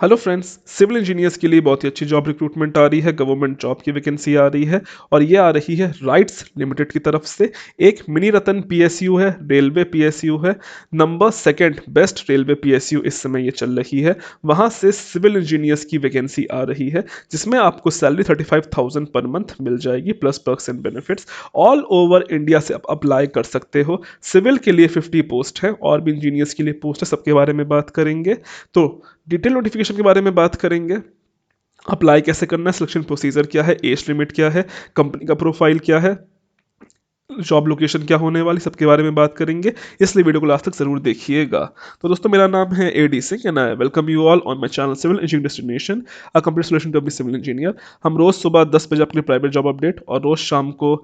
Hello friends, civil engineers के लिए बहुत ही अच्छी जॉब रिक्रूटमेंट आ रही है। गवर्नमेंट जॉब की वैकेंसी आ रही है और ये आ रही है राइट्स लिमिटेड की तरफ से। एक मिनी रतन पीएसयू है, रेलवे पीएसयू है, number second best railway PSU इस समय ये चल रही है। वहाँ से सिविल इंजीनियर्स की वैकेंसी आ रही है जिसमें आपको सैलरी 35,000 पर मंथ मिल जाएगी plus perks and benefits. All over India से आप अप्लाई कर सकते हो। सिविल के लिए 50 पोस्ट है और भी इंजीनियर्स के लिए पोस्ट है, सबके बारे में बात करेंगे। तो डिटेल नोटिफिकेशन के बारे में बात करेंगे। अप्लाई कैसे करना है, सिलेक्शन प्रोसीजर क्या है, एज लिमिट क्या है, कंपनी का प्रोफाइल क्या है, जॉब लोकेशन क्या होने वाली, सबके बारे में बात करेंगे। इसलिए वीडियो को लास्ट तक जरूर देखिएगा। तो दोस्तों, मेरा नाम है AD Singh and I welcome you all on my channel civil engineering destination, a complete solution to be civil engineer. हम रोज सुबह 10 बजे अपने प्राइवेट जॉब अपडेट और रोज शाम को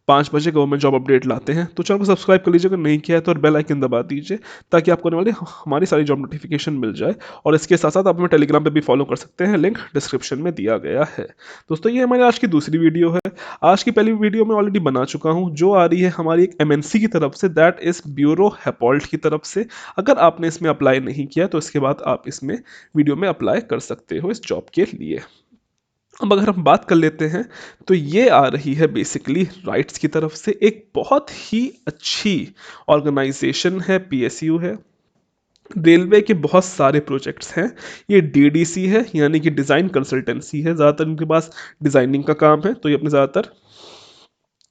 5 बजे गवर्नमेंट जॉब अपडेट लाते हैं। तो चैनल को सब्सक्राइब कर लीजिए अगर नहीं किया है तो, और बेल आइकन दबा दीजिए ताकि आपको आने वाली हमारी सारी जॉब नोटिफिकेशन मिल जाए। और इसके साथ साथ आप हमें टेलीग्राम पे भी फॉलो कर सकते हैं, लिंक डिस्क्रिप्शन में दिया गया है। दोस्तों, ये हमारी आज की दूसरी वीडियो है। आज की पहली वीडियो में ऑलरेडी बना चुका हूं, जो आ रही है हमारी एक एमएनसी की तरफ से, दैट इज ब्यूरो हैपोल्ट की तरफ से। अगर आपने इसमें अप्लाई नहीं किया तो इसके बाद आप इसमें वीडियो में अप्लाई कर सकते हो इस जॉब के लिए। अब अगर हम बात कर लेते हैं तो ये आ रही है बेसिकली राइट्स की तरफ से। एक बहुत ही अच्छी ऑर्गेनाइजेशन है, पीएसयू है। रेलवे के बहुत सारे प्रोजेक्ट्स हैं। ये डीडीसी है, यानी कि डिज़ाइन कंसल्टेंसी है। ज़्यादातर इनके पास डिज़ाइनिंग का काम है, तो ये अपने ज़्यादातर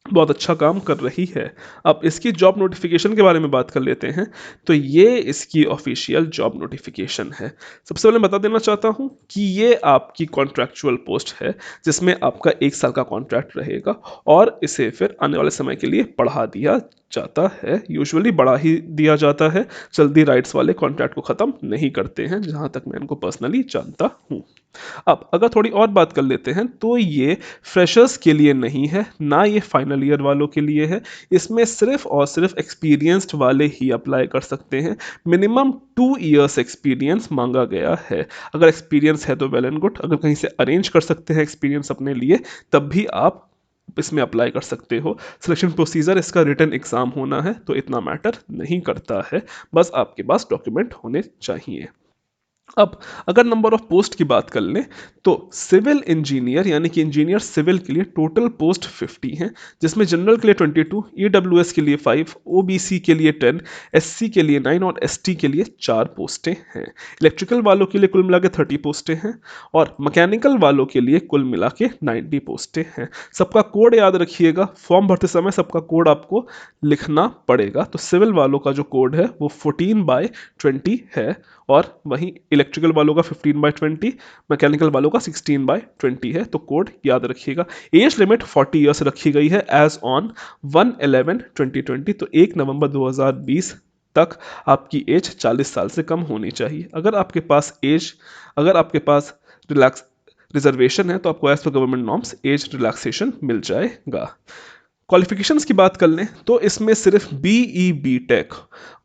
बहुत अच्छा काम कर रही है। अब इसकी जॉब नोटिफिकेशन के बारे में बात कर लेते हैं। तो ये इसकी ऑफिशियल जॉब नोटिफिकेशन है। सबसे पहले बता देना चाहता हूँ कि ये आपकी कॉन्ट्रैक्चुअल पोस्ट है जिसमें आपका 1 साल का कॉन्ट्रैक्ट रहेगा और इसे फिर आने वाले समय के लिए बढ़ा दिया जाता है। यूजुअली बढ़ा ही दिया जाता है, जल्दी राइट्स वाले कॉन्ट्रैक्ट को ख़त्म नहीं करते हैं, जहाँ तक मैं इनको पर्सनली जानता हूँ। अब अगर थोड़ी और बात कर लेते हैं तो ये फ्रेशर्स के लिए नहीं है, ना ये फाइनल ईयर वालों के लिए है। इसमें सिर्फ और सिर्फ एक्सपीरियंस्ड वाले ही अप्लाई कर सकते हैं। मिनिमम 2 इयर्स एक्सपीरियंस मांगा गया है। अगर एक्सपीरियंस है तो वेल एंड गुड, अगर कहीं से अरेंज कर सकते हैं एक्सपीरियंस अपने लिए तब भी आप इसमें अप्लाई कर सकते हो। सिलेक्शन प्रोसीजर इसका रिटन एग्जाम होना है, तो इतना मैटर नहीं करता है, बस आपके पास डॉक्यूमेंट होने चाहिए। अब अगर नंबर ऑफ पोस्ट की बात कर लें तो सिविल इंजीनियर यानी कि इंजीनियर सिविल के लिए टोटल पोस्ट 50 हैं, जिसमें जनरल के लिए 22, ईडब्ल्यूएस के लिए 5, ओबीसी के लिए 10, एससी के लिए 9 और एसटी के लिए 4 पोस्टें हैं। इलेक्ट्रिकल वालों के लिए कुल मिला के 30 पोस्टें हैं और मैकेनिकल वालों के लिए कुल मिला के 90 पोस्टें हैं। सबका कोड याद रखिएगा, फॉर्म भरते समय सबका कोड आपको लिखना पड़ेगा। तो सिविल वालों का जो कोड है वो 14/20 है और वहीं इलेक्ट्रिकल वालों का 15/20, मैकेनिकल वालों का 16/20 है। तो कोड याद रखिएगा। एज लिमिट 40 ईयर्स रखी गई है एज ऑन 1/11/2020। तो 1 नवंबर 2020 तक आपकी एज 40 साल से कम होनी चाहिए। अगर आपके पास रिलैक्स रिजर्वेशन है तो आपको एज पर गवर्नमेंट नॉर्म्स एज रिलैक्सेशन मिल जाएगा। क्वालिफिकेशंस की बात कर लें तो इसमें सिर्फ बीई बीटेक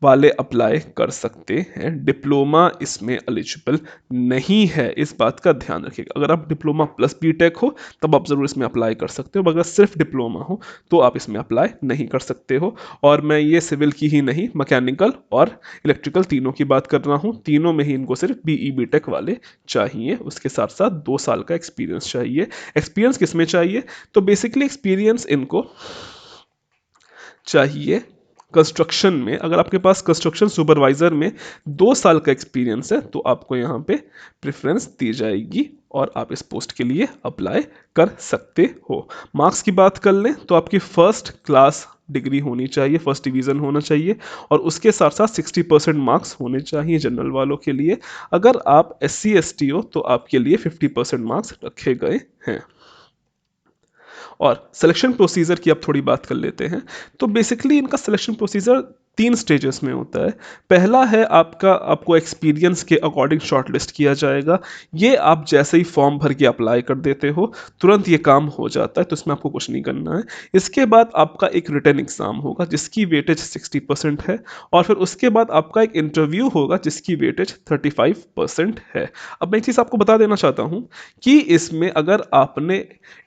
वाले अप्लाई कर सकते हैं। डिप्लोमा इसमें एलिजिबल नहीं है, इस बात का ध्यान रखिएगा। अगर आप डिप्लोमा प्लस बीटेक हो तब आप ज़रूर इसमें अप्लाई कर सकते हो, अगर सिर्फ डिप्लोमा हो तो आप इसमें अप्लाई नहीं कर सकते हो। और मैं ये सिविल की ही नहीं, मैकेनिकल और इलेक्ट्रिकल तीनों की बात कर रहा हूँ। तीनों में ही इनको सिर्फ बीई बीटेक वाले चाहिए। उसके साथ साथ 2 साल का एक्सपीरियंस चाहिए। एक्सपीरियंस किस में चाहिए? तो बेसिकली एक्सपीरियंस इनको चाहिए कंस्ट्रक्शन में। अगर आपके पास कंस्ट्रक्शन सुपरवाइजर में 2 साल का एक्सपीरियंस है तो आपको यहाँ पे प्रेफरेंस दी जाएगी और आप इस पोस्ट के लिए अप्लाई कर सकते हो। मार्क्स की बात कर लें तो आपकी फर्स्ट क्लास डिग्री होनी चाहिए, फर्स्ट डिवीज़न होना चाहिए और उसके साथ साथ 60% मार्क्स होने चाहिए जनरल वालों के लिए। अगर आप SC ST हो तो आपके लिए 50% मार्क्स रखे गए हैं। और सिलेक्शन प्रोसीजर की अब थोड़ी बात कर लेते हैं। तो बेसिकली इनका सिलेक्शन प्रोसीजर 3 स्टेजेस में होता है। पहला है आपको एक्सपीरियंस के अकॉर्डिंग शॉर्टलिस्ट किया जाएगा। ये आप जैसे ही फॉर्म भर के अप्लाई कर देते हो तुरंत ये काम हो जाता है, तो इसमें आपको कुछ नहीं करना है। इसके बाद आपका एक रिटन एग्जाम होगा जिसकी वेटेज 60% है और फिर उसके बाद आपका एक इंटरव्यू होगा जिसकी वेटेज 35% है। अब मैं एक चीज़ आपको बता देना चाहता हूँ कि इसमें अगर आपने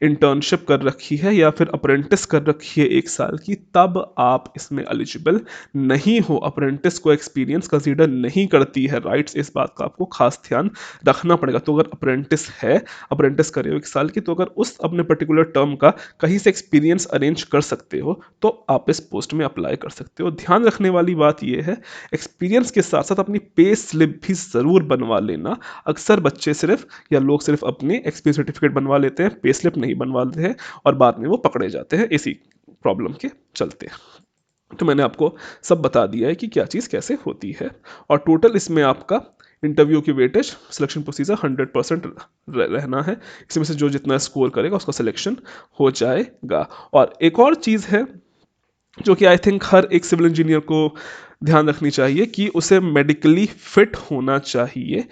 इंटर्नशिप कर रखी है या फिर अप्रेंटिस कर रखी है 1 साल की, तब आप इसमें एलिजिबल नहीं हो, अप्रेंटिस को एक्सपीरियंस कंसीडर नहीं करती है राइट्स, इस बात का आपको खास ध्यान रखना पड़ेगा। तो अगर अप्रेंटिस है, अप्रेंटिस करे हो 1 साल की, तो अगर उस अपने पर्टिकुलर टर्म का कहीं से एक्सपीरियंस अरेंज कर सकते हो तो आप इस पोस्ट में अप्लाई कर सकते हो। ध्यान रखने वाली बात यह है, एक्सपीरियंस के साथ साथ अपनी पे स्लिप भी ज़रूर बनवा लेना। अक्सर बच्चे सिर्फ या लोग सिर्फ अपने एक्सपीरियंस सर्टिफिकेट बनवा लेते हैं, पे स्लिप नहीं बनवाते हैं और बाद में वो पकड़े जाते हैं इसी प्रॉब्लम के चलते। तो मैंने आपको सब बता दिया है कि क्या चीज़ कैसे होती है। और टोटल इसमें आपका इंटरव्यू की वेटेज, सिलेक्शन प्रोसीजर 100% रहना है। इसमें से जो जितना स्कोर करेगा उसका सिलेक्शन हो जाएगा। और एक और चीज़ है जो कि आई थिंक हर एक सिविल इंजीनियर को ध्यान रखनी चाहिए कि उसे मेडिकली फिट होना चाहिए।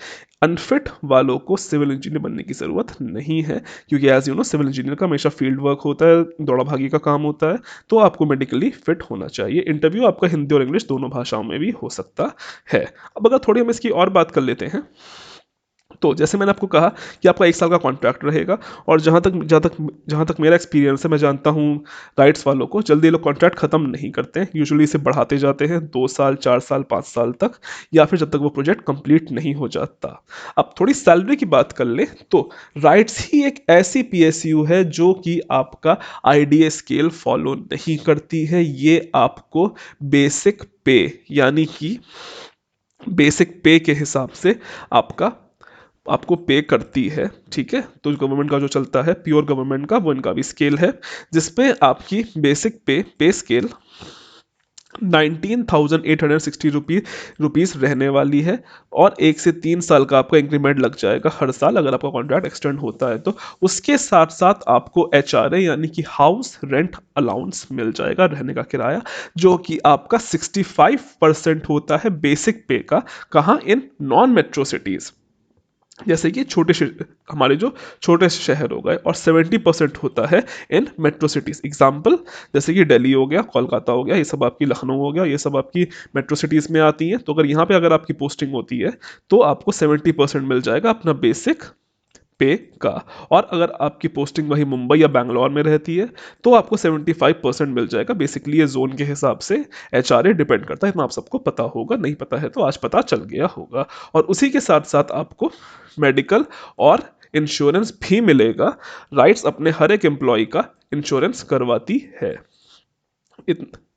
अनफिट वालों को सिविल इंजीनियर बनने की ज़रूरत नहीं है, क्योंकि as you know civil engineer का हमेशा फील्ड वर्क होता है, दौड़ा भागी का काम होता है। तो आपको मेडिकली फिट होना चाहिए। इंटरव्यू आपका हिंदी और इंग्लिश दोनों भाषाओं में भी हो सकता है। अब अगर थोड़ी हम इसकी और बात कर लेते हैं, तो जैसे मैंने आपको कहा कि आपका 1 साल का कॉन्ट्रैक्ट रहेगा, और जहाँ तक मेरा एक्सपीरियंस है, मैं जानता हूँ राइट्स वालों को जल्दी ये लोग कॉन्ट्रैक्ट ख़त्म नहीं करते हैं। यूजुअली इसे बढ़ाते जाते हैं 2 साल, 4 साल, 5 साल तक, या फिर जब तक वो प्रोजेक्ट कंप्लीट नहीं हो जाता। अब थोड़ी सैलरी की बात कर ले तो राइट्स ही एक ऐसी पीएसयू है जो कि आपका आईडीए स्केल फॉलो नहीं करती है। ये आपको बेसिक पे, यानी कि बेसिक पे के हिसाब से आपको पे करती है। ठीक है, तो गवर्नमेंट का जो चलता है प्योर गवर्नमेंट का, वो इनका भी स्केल है, जिसपे आपकी बेसिक पे स्केल 19,860 रुपीज़ रहने वाली है। और 1 से 3 साल का आपका इंक्रीमेंट लग जाएगा हर साल, अगर आपका कॉन्ट्रैक्ट एक्सटेंड होता है तो। उसके साथ साथ आपको एचआरए यानी कि हाउस रेंट अलाउंस मिल जाएगा, रहने का किराया, जो कि आपका 65% होता है बेसिक पे का। कहाँ? इन नॉन मेट्रो सिटीज़, जैसे कि हमारे जो छोटे शहर हो गए, और 70% होता है इन मेट्रो सिटीज़। एग्जाम्पल जैसे कि दिल्ली हो गया, कोलकाता हो गया, ये सब आपकी, लखनऊ हो गया, ये सब आपकी मेट्रो सिटीज़ में आती हैं। तो अगर यहाँ पे अगर आपकी पोस्टिंग होती है तो आपको 70% मिल जाएगा अपना बेसिक पे का। और अगर आपकी पोस्टिंग वही मुंबई या बैंगलोर में रहती है तो आपको 75% मिल जाएगा। बेसिकली ये जोन के हिसाब से एचआरए डिपेंड करता है, इतना आप सबको पता होगा, नहीं पता है तो आज पता चल गया होगा। और उसी के साथ साथ आपको मेडिकल और इंश्योरेंस भी मिलेगा। राइट्स अपने हर एक एम्प्लॉय का इंश्योरेंस करवाती है।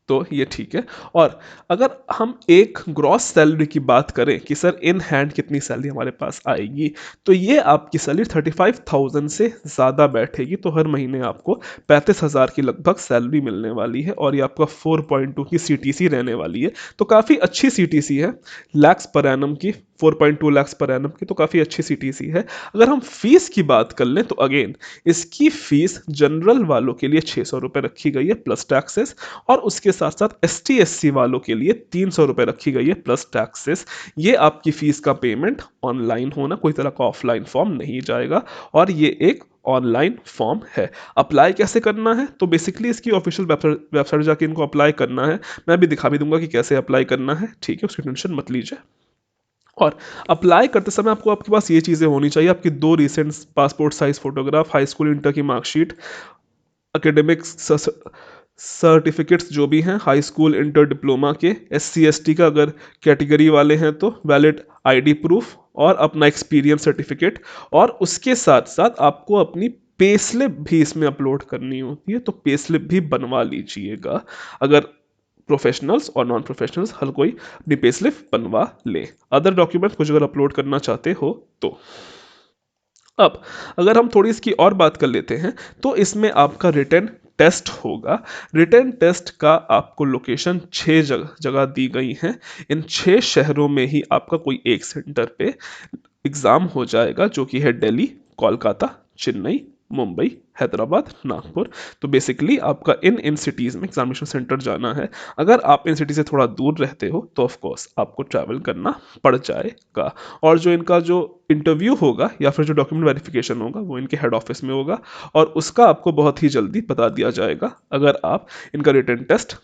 तो ये ठीक है। और अगर हम एक ग्रॉस सैलरी की बात करें कि सर इन हैंड कितनी सैलरी हमारे पास आएगी, तो ये आपकी सैलरी 35,000 से ज़्यादा बैठेगी। तो हर महीने आपको 35,000 की लगभग सैलरी मिलने वाली है, और ये आपका 4.2 की सीटीसी रहने वाली है। तो काफ़ी अच्छी सीटीसी है, लैक्स पर एनम की, 4.2 लैक्स पर एनम की, तो काफ़ी अच्छी सीटीसी है। अगर हम फीस की बात कर लें तो अगेन इसकी फीस जनरल वालों के लिए 600 रुपये रखी गई है प्लस टैक्सेस, और उसके साथ साथ एसटी एससी वालों के लिए 300 रुपये रखी गई है प्लस टैक्सेस। ये आपकी फीस का पेमेंट ऑनलाइन होना, कोई तरह का ऑफलाइन फॉर्म नहीं जाएगा, और ये एक ऑनलाइन फॉर्म है। अप्लाई कैसे करना है? तो बेसिकली इसकी ऑफिशियल वेबसाइट जाके इनको अप्लाई करना है। मैं अभी दिखा भी दूंगा कि कैसे अप्लाई करना है, ठीक है, उसकी टेंशन मत लीजिए। और अप्लाई करते समय आपके पास ये चीज़ें होनी चाहिए, आपकी 2 recent passport size photograph, high school inter की मार्कशीट, एकेडमिक सर्टिफिकेट्स जो भी हैं, हाई स्कूल इंटर डिप्लोमा के, एससी एसटी का अगर कैटेगरी वाले हैं तो वैलिड आईडी प्रूफ, और अपना एक्सपीरियंस सर्टिफिकेट। और उसके साथ साथ आपको अपनी पे स्लिप भी इसमें अपलोड करनी होती है, तो पे स्लिप भी बनवा लीजिएगा। अगर प्रोफेशनल्स और नॉन प्रोफेशनल्स हर कोई अपनी पे स्लिप बनवा ले। अदर डॉक्यूमेंट कुछ अगर अपलोड करना चाहते हो तो। अब अगर हम थोड़ी इसकी और बात कर लेते हैं, तो इसमें आपका रिटन टेस्ट होगा। रिटन टेस्ट का आपको लोकेशन 6 जगह दी गई हैं। इन 6 शहरों में ही आपका कोई एक सेंटर पे एग्ज़ाम हो जाएगा, जो कि है दिल्ली, कोलकाता, चेन्नई, मुंबई, हैदराबाद, नागपुर। तो बेसिकली आपका इन सिटीज़ में एग्जामिनेशन सेंटर जाना है। अगर आप इन सिटी से थोड़ा दूर रहते हो तो ऑफ कोर्स आपको ट्रैवल करना पड़ जाएगा। और जो इनका जो इंटरव्यू होगा या फिर जो डॉक्यूमेंट वेरिफिकेशन होगा वो इनके हेड ऑफिस में होगा, और उसका आपको बहुत ही जल्दी बता दिया जाएगा अगर आप इनका रिटन टेस्ट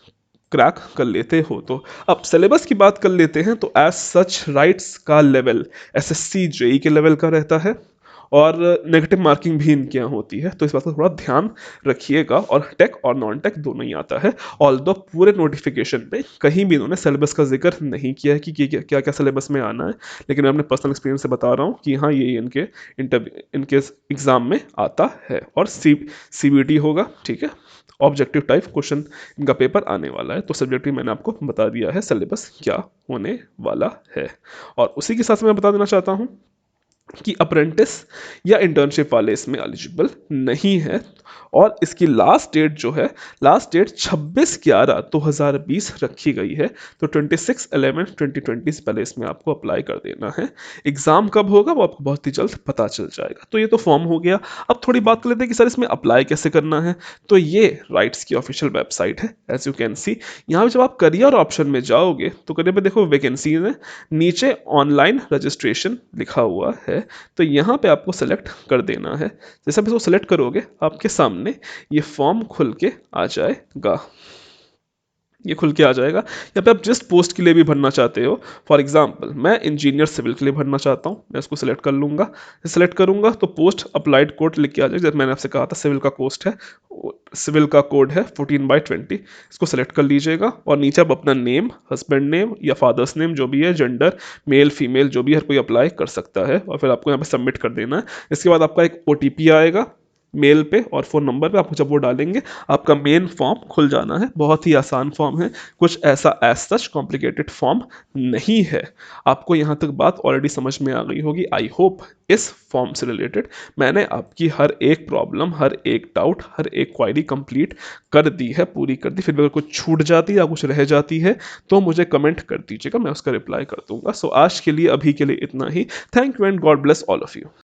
क्रैक कर लेते हो तो। अब सिलेबस की बात कर लेते हैं, तो एज सच राइट्स का लेवल एसएससी जेई के लेवल का रहता है, और नेगेटिव मार्किंग भी इनके यहाँ होती है, तो इस बात का थोड़ा ध्यान रखिएगा। और टेक और नॉन टेक दोनों ही आता है। ऑल्दो पूरे नोटिफिकेशन पे कहीं भी इन्होंने सिलेबस का जिक्र नहीं किया है कि क्या क्या सिलेबस में आना है, लेकिन मैं अपने पर्सनल एक्सपीरियंस से बता रहा हूँ कि हाँ ये इनके इनके एग्जाम में आता है। और CBT होगा, ठीक है, ऑब्जेक्टिव टाइप क्वेश्चन इनका पेपर आने वाला है। तो सब्जेक्टिव मैंने आपको बता दिया है सिलेबस क्या होने वाला है। और उसी के साथ मैं बता देना चाहता हूँ कि अप्रेंटिस या इंटर्नशिप वाले इसमें एलिजिबल नहीं है। और इसकी लास्ट डेट जो है, लास्ट डेट 26/11/2020 रखी गई है। तो 26/11/2020 से पहले इसमें आपको अप्लाई कर देना है। एग्जाम कब होगा वो आपको बहुत ही जल्द पता चल जाएगा। तो ये तो फॉर्म हो गया। अब थोड़ी बात कर लेते हैं कि सर इसमें अप्लाई कैसे करना है। तो ये राइट्स की ऑफिशियल वेबसाइट है, एज यू कैन सी। यहाँ पे जब आप करियर ऑप्शन में जाओगे तो करियर पे देखो वैकेंसी है, नीचे ऑनलाइन रजिस्ट्रेशन लिखा हुआ है। तो यहाँ पे आपको सेलेक्ट कर देना है। जैसे आप इसको सेलेक्ट करोगे आपके सामने ये फॉर्म खुल के आ जाएगा। ये खुल के आ जाएगा। यहाँ पे आप जिस पोस्ट के लिए भी भरना चाहते हो, फॉर एग्जांपल मैं इंजीनियर सिविल के लिए भरना चाहता हूँ, मैं इसको सिलेक्ट कर लूँगा। सेलेक्ट करूँगा तो पोस्ट अप्लाइड कोड लिख के आ जाएगा। जैसे मैंने आपसे कहा था सिविल का पोस्ट है, सिविल का कोड है 14/20। इसको सेलेक्ट कर लीजिएगा और नीचे आप अपना नेम, हस्बैंड नेम या फादर्स नेम जो भी है, जेंडर मेल फीमेल जो भी हर कोई अप्लाई कर सकता है, और फिर आपको यहाँ पे सबमिट कर देना है। इसके बाद आपका एक OTP आएगा मेल पे और फ़ोन नंबर पे। आपको जब वो डालेंगे आपका मेन फॉर्म खुल जाना है। बहुत ही आसान फॉर्म है, कुछ ऐसा एज सच कॉम्प्लिकेटेड फॉर्म नहीं है। आपको यहाँ तक बात ऑलरेडी समझ में आ गई होगी। आई होप इस फॉर्म से रिलेटेड मैंने आपकी हर एक प्रॉब्लम, हर एक डाउट, हर एक क्वायरी कंप्लीट कर दी है, पूरी कर दी। फिर भी अगर कुछ छूट जाती है या कुछ रह जाती है तो मुझे कमेंट कर दीजिएगा, मैं उसका रिप्लाई कर दूंगा। सो आज के लिए, अभी के लिए इतना ही। Thank you and God bless all of you.